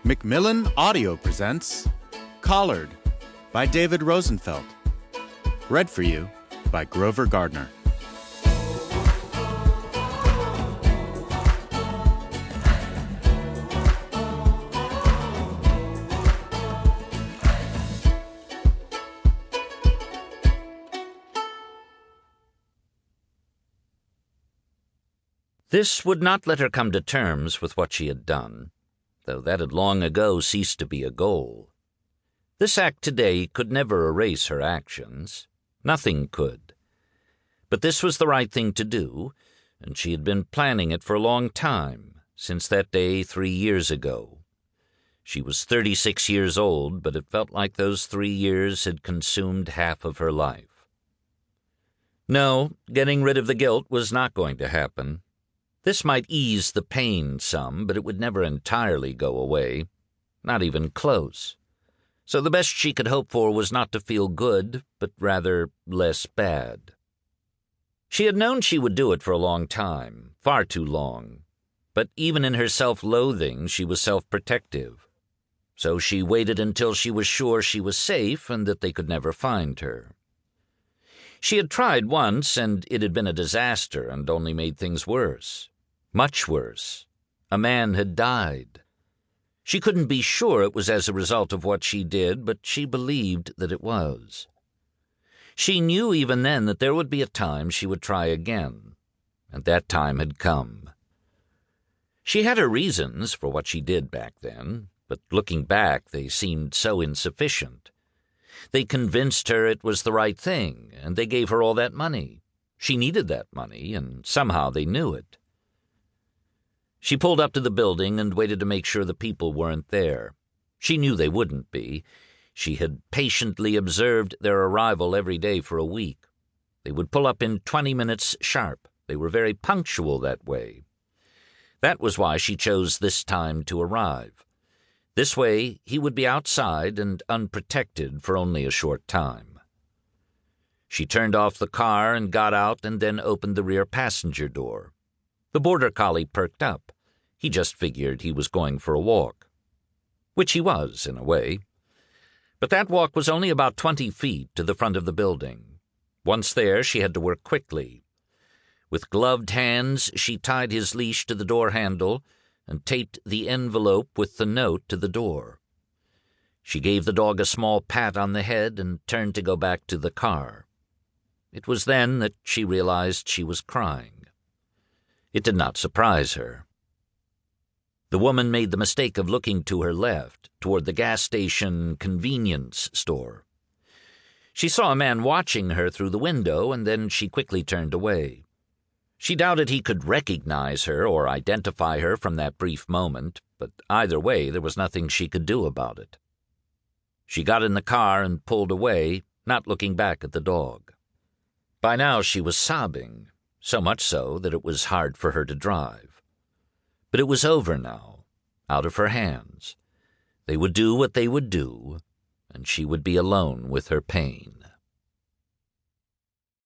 Macmillan Audio presents Collared by David Rosenfelt. Read for you by Grover Gardner. This would not let her come to terms with what she had done, though that had long ago ceased to be a goal. This act today could never erase her actions. Nothing could. But this was the right thing to do, and she had been planning it for a long time, since that day 3 years ago. She was 36 years old, but it felt like those 3 years had consumed half of her life. No, getting rid of the guilt was not going to happen. This might ease the pain some, but it would never entirely go away, not even close. So the best she could hope for was not to feel good, but rather less bad. She had known she would do it for a long time, far too long, but even in her self-loathing she was self-protective. So she waited until she was sure she was safe and that they could never find her. She had tried once, and it had been a disaster and only made things worse. Much worse. A man had died. She couldn't be sure it was as a result of what she did, but she believed that it was. She knew even then that there would be a time she would try again, and that time had come. She had her reasons for what she did back then, but looking back they seemed so insufficient. They convinced her it was the right thing, and they gave her all that money. She needed that money, and somehow they knew it. She pulled up to the building and waited to make sure the people weren't there. She knew they wouldn't be. She had patiently observed their arrival every day for a week. They would pull up in 20 minutes sharp. They were very punctual that way. That was why she chose this time to arrive. This way he would be outside and unprotected for only a short time. She turned off the car and got out and then opened the rear passenger door. The border collie perked up. He just figured he was going for a walk. Which he was, in a way. But that walk was only about 20 feet to the front of the building. Once there, she had to work quickly. With gloved hands, she tied his leash to the door handle and taped the envelope with the note to the door. She gave the dog a small pat on the head and turned to go back to the car. It was then that she realized she was crying. It did not surprise her. The woman made the mistake of looking to her left, toward the gas station convenience store. She saw a man watching her through the window, and then she quickly turned away. She doubted he could recognize her or identify her from that brief moment, but either way there was nothing she could do about it. She got in the car and pulled away, not looking back at the dog. By now she was sobbing. So much so that it was hard for her to drive. But it was over now, out of her hands. They would do what they would do, and she would be alone with her pain.